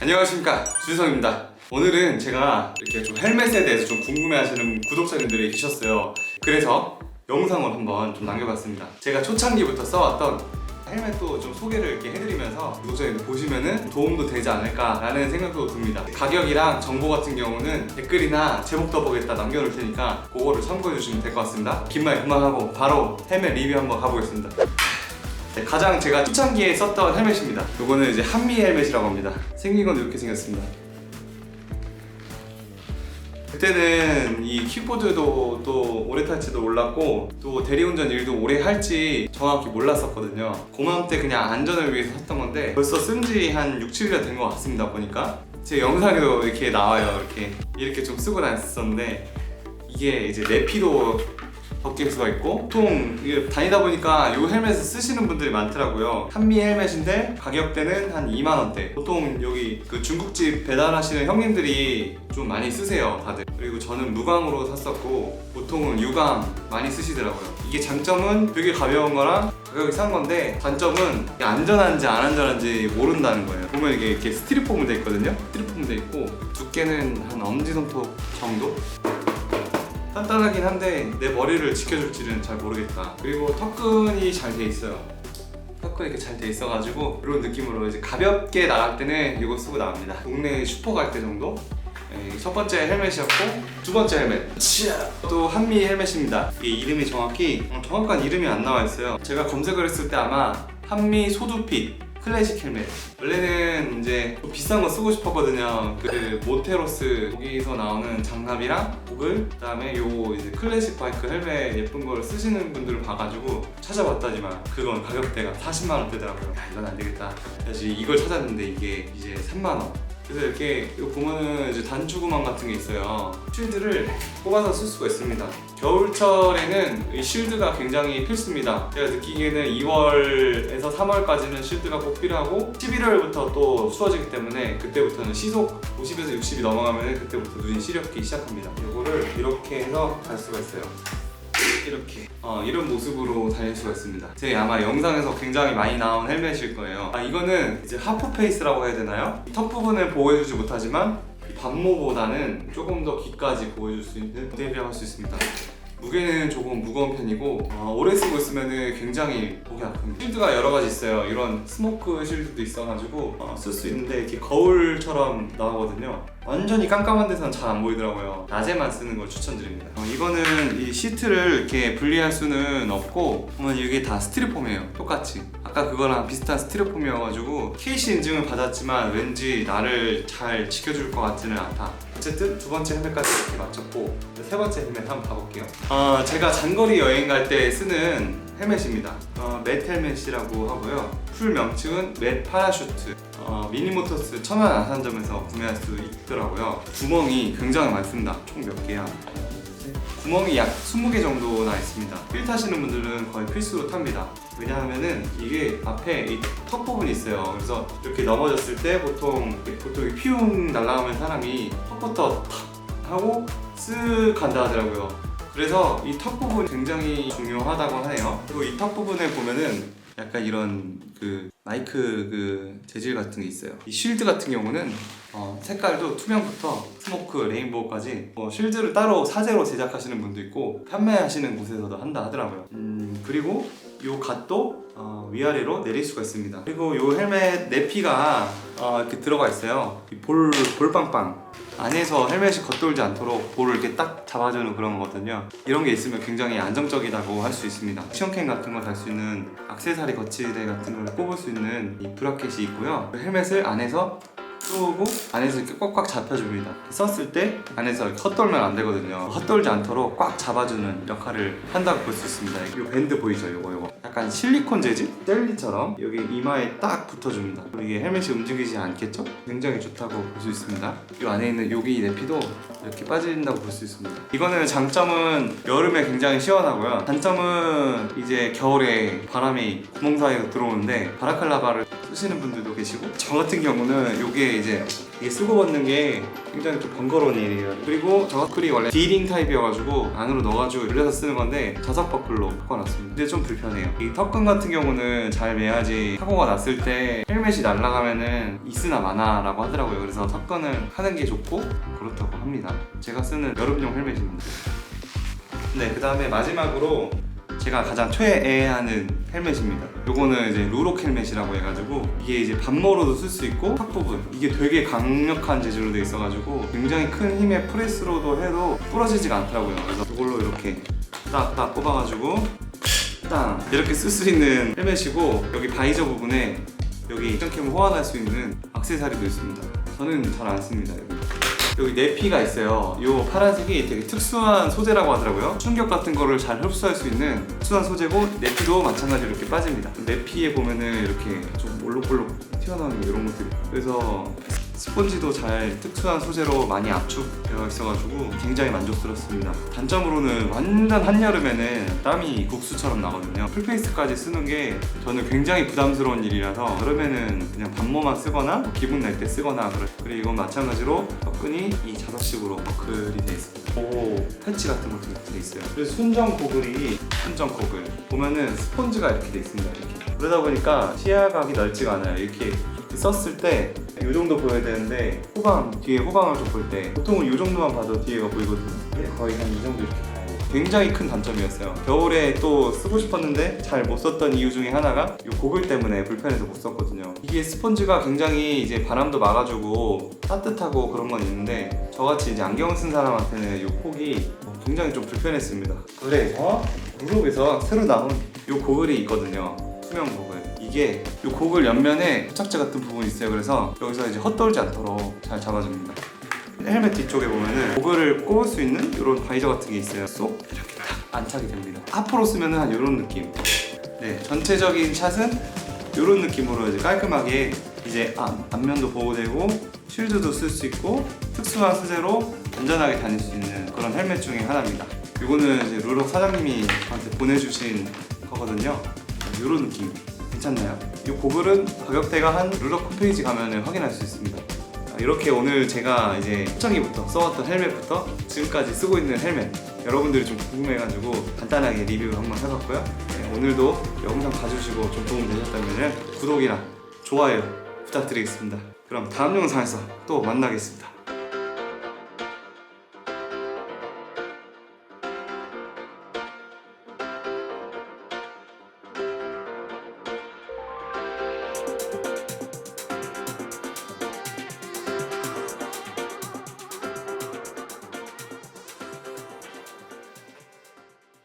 안녕하십니까, 주성입니다. 오늘은 제가 이렇게 좀 헬멧에 대해서 좀 궁금해하시는 구독자님들이 계셨어요. 그래서 영상을 한번 좀 남겨봤습니다. 제가 초창기부터 써왔던 헬멧도 좀 소개를 이렇게 해드리면서 구독자님들 보시면은 도움도 되지 않을까라는 생각도 듭니다. 가격이랑 정보 같은 경우는 댓글이나 제목 더보기에다 남겨놓을 테니까 그거를 참고해주시면 될 것 같습니다. 긴 말 그만하고 바로 헬멧 리뷰 한번 가보겠습니다. 네, 가장 제가 초창기에 썼던 헬멧입니다. 이거는 이제 한미 헬멧이라고 합니다. 생긴 건 이렇게 생겼습니다. 그때는 이 킥보드도 또 오래 탈지도 몰랐고 또 대리운전 일도 오래 할지 정확히 몰랐었거든요. 고맘때 그냥 안전을 위해서 샀던 건데 벌써 쓴 지 한 6, 7년 된 것 같습니다. 보니까 제 영상에도 이렇게 나와요. 이렇게 좀 쓰고 다녔었는데 이게 이제 내피도 벗길 수가 있고 보통 다니다 보니까 이 헬멧을 쓰시는 분들이 많더라고요. 한미 헬멧인데 가격대는 한 2만원대. 보통 여기 그 중국집 배달하시는 형님들이 좀 많이 쓰세요, 다들. 그리고 저는 무광으로 샀었고 보통은 유광 많이 쓰시더라고요. 이게 장점은 되게 가벼운 거랑 가격이 싼 건데 단점은 이게 안전한지 안 안전한지 모른다는 거예요. 보면 이게 이렇게 스티로폼으로 돼 있거든요. 스티로폼으로 돼 있고 두께는 한 엄지손톱 정도? 단단하긴 한데 내 머리를 지켜줄지는 잘 모르겠다. 그리고 턱끈이 잘 돼 있어요. 턱끈이 이렇게 잘 돼 있어가지고 이런 느낌으로 이제 가볍게 나갈 때는 이거 쓰고 나갑니다. 동네 슈퍼 갈 때 정도? 네, 첫 번째 헬멧이었고 두 번째 헬멧 또 한미 헬멧입니다. 이게 이름이 정확한 이름이 안 나와 있어요. 제가 검색을 했을 때 아마 한미 소두핏 클래식 헬멧. 원래는 이제 좀 비싼 거 쓰고 싶었거든요. 그 모테로스 거기서 나오는 장갑이랑 고글, 그다음에 요 이제 클래식 바이크 헬멧 예쁜 걸 쓰시는 분들을 봐가지고 찾아봤더니만 그건 가격대가 40만 원대더라고요. 야, 이건 안 되겠다. 그래서 이걸 찾았는데 이게 이제 3만 원. 그래서 이렇게 보면은 이제 단추구멍 같은 게 있어요. 쉴드를 뽑아서 쓸 수가 있습니다. 겨울철에는 이 쉴드가 굉장히 필수입니다. 제가 느끼기에는 2월에서 3월까지는 쉴드가 꼭 필요하고 11월부터 또 추워지기 때문에 그때부터는 시속 50에서 60이 넘어가면 그때부터 눈이 시렵기 시작합니다. 이거를 이렇게 해서 갈 수가 있어요. 이렇게 이런 모습으로 다닐 수가 있습니다. 제 아마 영상에서 굉장히 많이 나온 헬멧일 거예요. 이거는 이제 하프 페이스라고 해야 되나요? 턱 부분을 보호해주지 못하지만 반모보다는 조금 더 귀까지 보여줄 수 있는 대비할 수 있습니다. 무게는 조금 무거운 편이고 오래 쓰고 있으면 굉장히 목이 아픕니다. 쉴드가 여러 가지 있어요. 이런 스모크 쉴드도 있어가지고 쓸 수 있는데 이렇게 거울처럼 나오거든요. 완전히 깜깜한 데서는 잘 안 보이더라고요. 낮에만 쓰는 걸 추천드립니다. 이거는 이 시트를 이렇게 분리할 수는 없고 이게 다 스티로폼이에요. 똑같이 아까 그거랑 비슷한 스티로폼이어가지고 KC 인증을 받았지만 왠지 나를 잘 지켜줄 것 같지는 않다. 어쨌든 두 번째 헬멧까지 이렇게 마쳤고 세 번째 헬멧 한번 가볼게요. 제가 장거리 여행 갈 때 쓰는 헬멧입니다. 맷 헬멧이라고 하고요. 풀 명칭은 맷 파라슈트. 미니모터스 천안 아산점에서 구매할 수 있더라고요. 구멍이 굉장히 많습니다. 총 몇 개야? 구멍이 약 20개 정도나 있습니다. 휠 타시는 분들은 거의 필수로 탑니다. 왜냐하면은 이게 앞에 이 턱 부분이 있어요. 그래서 이렇게 넘어졌을 때 보통 피웅 날아가면 사람이 턱부터 탁 하고 쓱 간다 하더라고요. 그래서 이 턱 부분이 굉장히 중요하다고 하네요. 그리고 이 턱 부분에 보면은 약간 이런 그 마이크 그 재질 같은 게 있어요. 이 쉴드 같은 경우는 색깔도 투명부터 스모크, 레인보우까지 쉴드를 따로 사제로 제작하시는 분도 있고 판매하시는 곳에서도 한다 하더라고요. 그리고 이 갓도 위아래로 내릴 수가 있습니다. 그리고 이 헬멧 내피가 이렇게 들어가 있어요. 볼빵빵 안에서 헬멧이 겉돌지 않도록 볼을 이렇게 딱 잡아주는 그런 거거든요. 이런 게 있으면 굉장히 안정적이라고 할 수 있습니다. 액션캠 같은 거 달 수 있는 액세서리 거치대 같은 걸 꼽을 수 있는 이 브라켓이 있고요. 헬멧을 안에서 쏘고 안에서 이렇게 꽉꽉 잡혀줍니다. 썼을 때 안에서 이렇게 헛돌면 안 되거든요. 헛돌지 않도록 꽉 잡아주는 역할을 한다고 볼 수 있습니다. 이 밴드 보이죠? 요거 약간 실리콘 재질? 젤리처럼 여기 이마에 딱 붙어줍니다. 그리고 이게 헬멧이 움직이지 않겠죠? 굉장히 좋다고 볼 수 있습니다. 이 안에 있는 여기 내피도 이렇게 빠진다고 볼 수 있습니다. 이거는 장점은 여름에 굉장히 시원하고요. 단점은 이제 겨울에 바람이 구멍 사이로 들어오는데 바라클라바를 쓰시는 분들도 계시고, 저 같은 경우는 이게 쓰고 벗는 게 굉장히 좀 번거로운 일이에요. 그리고 저 버클이 원래 디링 타입이어가지고 안으로 넣어가지고 늘려서 쓰는 건데 자석 버클로 바꿔놨습니다. 근데 좀 불편해요. 이 턱끈 같은 경우는 잘 매야지 사고가 났을 때 헬멧이 날아가면은 있으나 마나 라고 하더라고요. 그래서 턱끈은 하는 게 좋고 그렇다고 합니다. 제가 쓰는 여름용 헬멧입니다. 네, 그 다음에 마지막으로 제가 가장 최애하는 헬멧입니다. 요거는 이제 루록 헬멧이라고 해가지고 이게 이제 반모로도 쓸 수 있고 탑 부분 이게 되게 강력한 재질로 돼 있어가지고 굉장히 큰 힘의 프레스로도 해도 부러지지가 않더라고요. 그래서 이걸로 이렇게 딱딱 꼽아가지고 딱 이렇게 쓸 수 있는 헬멧이고, 여기 바이저 부분에 여기 액션캠을 호환할 수 있는 액세서리도 있습니다. 저는 잘 안 씁니다. 여기 내피가 있어요. 이 파란색이 되게 특수한 소재라고 하더라고요. 충격 같은 거를 잘 흡수할 수 있는 특수한 소재고, 내피도 마찬가지로 이렇게 빠집니다. 내피에 보면은 이렇게 좀 볼록볼록 튀어나오는 이런 것들이, 그래서 스펀지도 잘 특수한 소재로 많이 압축되어 있어가지고 굉장히 만족스럽습니다. 단점으로는 완전 한여름에는 땀이 국수처럼 나거든요. 풀페이스까지 쓰는 게 저는 굉장히 부담스러운 일이라서 여름에는 그냥 반모만 쓰거나 기분 날 때 쓰거나 그리고 이건 마찬가지로 턱끈이 이 자석식으로 버클이 되어 있습니다. 오, 패치 같은 것도 이렇게 되어 있어요. 그래서 순정 고글 보면은 스펀지가 이렇게 되어 있습니다. 이렇게. 그러다 보니까 시야각이 넓지가 않아요. 이렇게 썼을 때 이 정도 보여야 되는데 뒤에 후방을 좀 볼 때 보통은 이 정도만 봐도 뒤에가 보이거든요. 근데 거의 한 이 정도 이렇게 봐요. 굉장히 큰 단점이었어요. 겨울에 또 쓰고 싶었는데 잘 못 썼던 이유 중에 하나가 이 고글 때문에 불편해서 못 썼거든요. 이게 스펀지가 굉장히 이제 바람도 막아주고 따뜻하고 그런 건 있는데 저같이 이제 안경 쓴 사람한테는 이 폭이 굉장히 좀 불편했습니다. 그래서 루록에서 새로 나온 이 고글이 있거든요. 투명 고글. 이게 이 고글 옆면에 부착제 같은 부분이 있어요. 그래서 여기서 이제 헛돌지 않도록 잘 잡아줍니다. 헬멧 뒤쪽에 보면은 고글을 꼽을 수 있는 이런 바이저 같은 게 있어요. 쏙 이렇게 딱 안착이 됩니다. 앞으로 쓰면은 한 이런 느낌. 네, 전체적인 샷은 이런 느낌으로 이제 깔끔하게 이제 앞면도 보호되고 쉴드도 쓸 수 있고 특수한 소재로 안전하게 다닐 수 있는 그런 헬멧 중에 하나입니다. 이거는 이제 루록 사장님이 저한테 보내주신 거거든요. 이런 느낌. 괜찮나요? 이 고글은 가격대가 한 루록 홈페이지 가면 확인할 수 있습니다. 이렇게 오늘 제가 이제 초창기부터 써왔던 헬멧부터 지금까지 쓰고 있는 헬멧, 여러분들이 좀 궁금해가지고 간단하게 리뷰를 한번 해봤고요. 네, 오늘도 영상 봐주시고 좀 도움 되셨다면 구독이랑 좋아요 부탁드리겠습니다. 그럼 다음 영상에서 또 만나겠습니다.